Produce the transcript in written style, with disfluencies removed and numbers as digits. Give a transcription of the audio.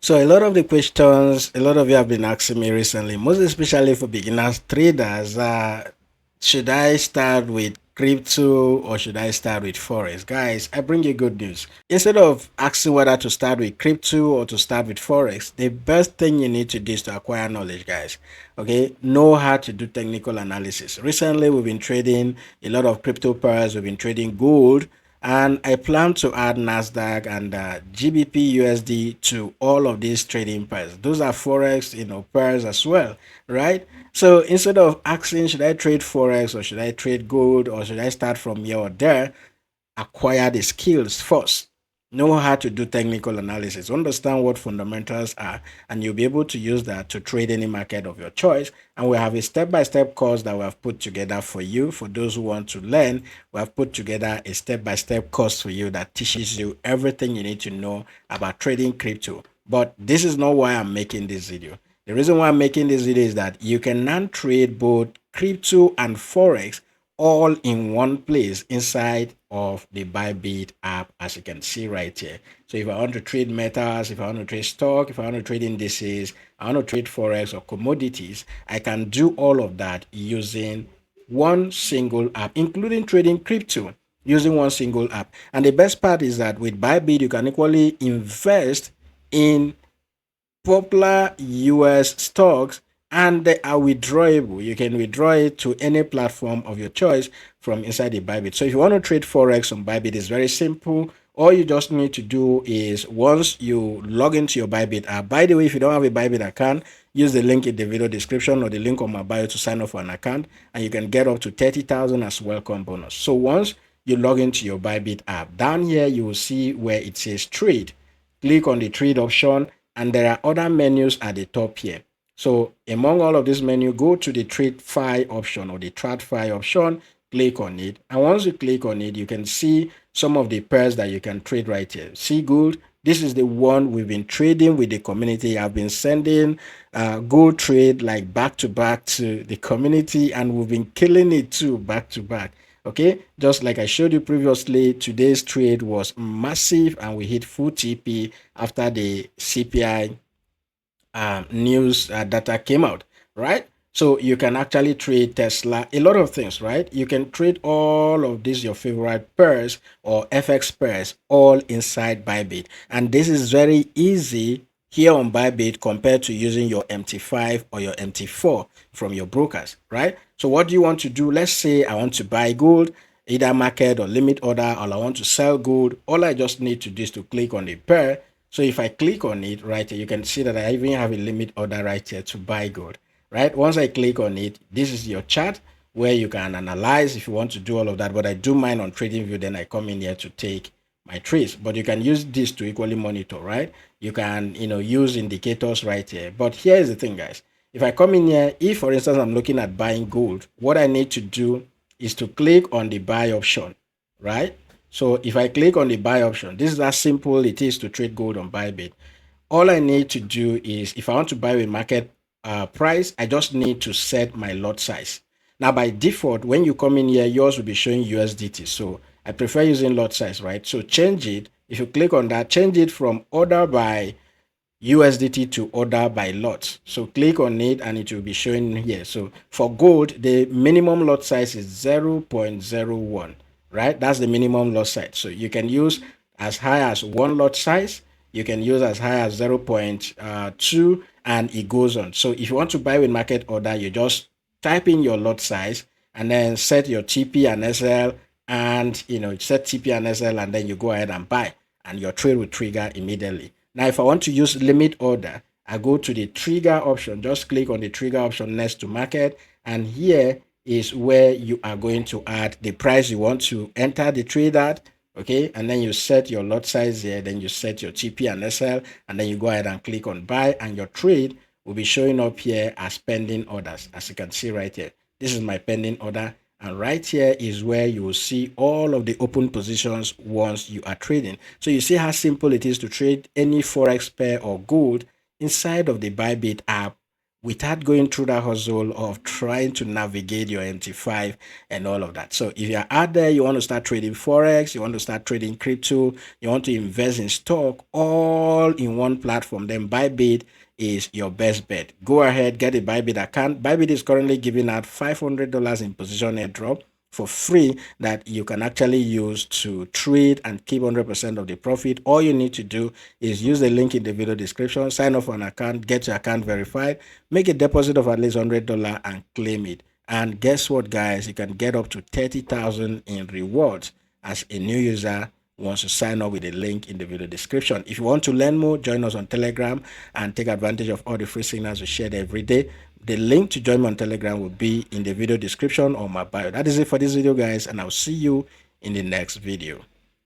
So a lot of the questions, a lot of you have been asking me recently, most especially for beginners traders, should I start with crypto or should I start with forex? Guys, I bring you good news. Instead of asking whether to start with crypto or to start with forex, the best thing you need to do is to acquire knowledge, guys. Okay, know how to do technical analysis. Recently, we've been trading a lot of crypto pairs. We've been trading gold, and I plan to add Nasdaq and GBP USD to all of these trading pairs. Those are forex, pairs as well, right? So instead of asking, should I trade forex or should I trade gold or should I start from here or there, acquire the skills first. Know how to do technical analysis, understand what fundamentals are, and you'll be able to use that to trade any market of your choice. And we have a step-by-step course that we have put together for you. For those who want to learn, we have put together a step-by-step course for you that teaches you everything you need to know about trading crypto. But this is not why I'm making this video. The reason why I'm making this video is that you can now trade both crypto and forex all in one place inside of the Bybit app, as you can see right here. So if I want to trade metals, if I want to trade stock, if I want to trade indices, I want to trade forex or commodities, I can do all of that using one single app, including trading crypto using one single app. And the best part is that with Bybit, you can equally invest in popular US stocks and they are withdrawable. You can withdraw it to any platform of your choice from inside the Bybit. So if you want to trade Forex on Bybit, it's very simple. All you just need to do is once you log into your Bybit app, by the way, if you don't have a Bybit account, use the link in the video description or the link on my bio to sign up for an account and you can get up to 30,000 as welcome bonus. So once you log into your Bybit app, down here you will see where it says trade. Click on the trade option and there are other menus at the top here. So among all of this menu, go to the trade file option or the trade file option, click on it. And once you click on it, you can see some of the pairs that you can trade right here. See gold. This is the one we've been trading with the community. I've been sending gold trade like back to back to the community and we've been killing it too back to back. Okay, just like I showed you previously, today's trade was massive and we hit full TP after the CPI news data came out, right? So you can actually trade Tesla, a lot of things, right? You can trade all of these, your favorite pairs or FX pairs, all inside Bybit. And this is very easy here on Bybit compared to using your MT5 or your MT4 from your brokers, right? So what do you want to do? Let's say I want to buy gold, either market or limit order, or I want to sell gold. All I just need to do is to click on the pair. So if I click on it right here, you can see that I even have a limit order right here to buy gold, right? Once I click on it, this is your chart where you can analyze if you want to do all of that. But I do mine on TradingView, then I come in here to take my trades. But you can use this to equally monitor, right? You can, use indicators right here. But here is the thing, guys. If I come in here, if for instance, I'm looking at buying gold, what I need to do is to click on the buy option, right? So if I click on the buy option, this is how simple it is to trade gold on Bybit. All I need to do is, if I want to buy with market price, I just need to set my lot size. Now, by default, when you come in here, yours will be showing USDT. So I prefer using lot size, right? So change it. If you click on that, change it from order by USDT to order by lot. So click on it and it will be showing here. So for gold, the minimum lot size is 0.01. right? That's the minimum lot size. So you can use as high as one lot size. You can use as high as 0.2 and it goes on. So if you want to buy with market order, you just type in your lot size and then set your TP and SL and, set TP and SL and then you go ahead and buy and your trade will trigger immediately. Now, if I want to use limit order, I go to the trigger option. Just click on the trigger option next to market and here is where you are going to add the price you want to enter the trade at, okay? And then you set your lot size here, then you set your TP and SL, and then you go ahead and click on buy, and your trade will be showing up here as pending orders, as you can see right here. This is my pending order, and right here is where you will see all of the open positions once you are trading. So you see how simple it is to trade any Forex pair or gold inside of the Bybit app without going through that hustle of trying to navigate your MT5 and all of that. So if you're out there, you want to start trading Forex, you want to start trading crypto, you want to invest in stock all in one platform, then Bybit is your best bet. Go ahead, get a Bybit account. Bybit is currently giving out $500 in position airdrop for free that you can actually use to trade and keep 100% of the profit. All you need to do is use the link in the video description, sign up for an account, get your account verified, make a deposit of at least $100 and claim it. And guess what, guys? You can get up to 30,000 in rewards as a new user once you sign up with the link in the video description. If you want to learn more, join us on Telegram and take advantage of all the free signals we share every day. The link to join me on Telegram will be in the video description or my bio. That is it for this video, guys, and I'll see you in the next video.